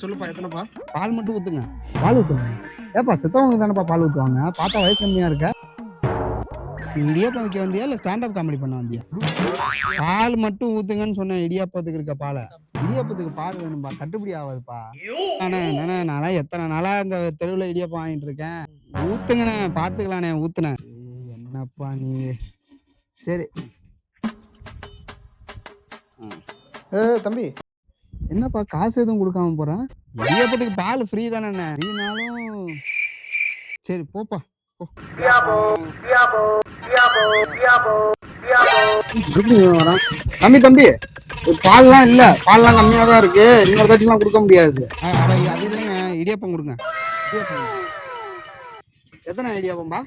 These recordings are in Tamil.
சொல்லுப்பா, எத்தனைப்பா? பால் மட்டும் ஊத்துங்க. பால் ஊத்துங்க. ஏப்பா செத்தவங்க தானேப்பா பால் ஊத்துவாங்க. பார்த்தா வயசு கம்மியா இருக்க. இடியாப்பம் வைக்க வந்தியா இல்ல ஸ்டாண்டப் காமெடி பண்ண வந்தியா? பால் மட்டும் ஊத்துங்கன்னு சொன்னேன். இடியாப்பத்துக்கு இருக்க பாலை. இடியாப்பத்துக்கு பால் வேணும்பா, கட்டுப்படி ஆகாதுப்பா. நான்லாம் எத்தனை நாளா இந்த தெருவில் இடியாப்பம் வாங்கிட்டு இருக்கேன். ஊத்துங்கண்ணே, பாத்துக்கலாண்ணே, ஊத்துனேன். என்னப்பா நீ? சரி. தம்பி, என்னப்பா காசு எதுவும் கொடுக்காம போறேன்? இடியாப்பத்துக்கு பால் ஃப்ரீ தானே? ஃப்ரீனாலும் சரி போப்பா. தம்பி தம்பி, பால்லாம் இல்ல, பால்லாம் கம்மியா தான் இருக்கு. இன்னொரு தாச்சும் கொடுக்க முடியாது. அது இல்லைங்க, இடியாப்பம் கொடுங்க. எத்தனை இடியாப்பம்பா?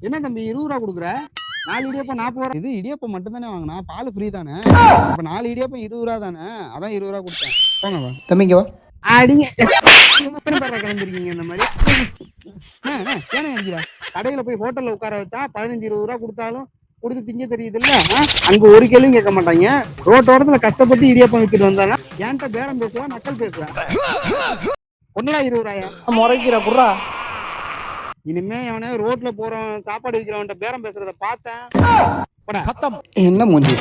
என்ன தம்பி 20 ரூபா கொடுக்குற? 4 இடியாப்பம் 40 ரூபா. இது இடியாப்பம் மட்டும் தானே வாங்கினா, பால் ஃப்ரீ தானே? இப்ப 4 இடியாப்பம் 20 ரூபா தானே? அதான் 20 ரூபா கொடுத்தேன். போங்க தம்பிங்க வா. அடிங்க. எத்தனை பேரை கிளம்பிருக்கீங்க இந்த மாதிரி? ஏன்னா என்கிறா கடையில போய் ஹோட்டல்ல உட்கார வச்சா 15-20 ரூபா கொடுத்தாலும் கொடுத்து திங்க தெரியுது இல்ல? அங்க ஒரு கேள்வியும் கேட்க மாட்டாங்க. ரோட்டோரத்துல கஷ்டப்பட்டு இடியாப்பம் வித்துட்டு வந்தாங்க. என்கிட்ட பேரம் பேசுவா, நக்கல் பேசுவேன். ஒன்னடா 20 ரூபாயா? முறைக்கிற குர்ரா. இனிமே அவனே ரோட்ல போறோம் சாப்பாடு விற்கிறவன்ட்ட பேரம் பேசுறத பார்த்தேன். என்ன மூஞ்சி?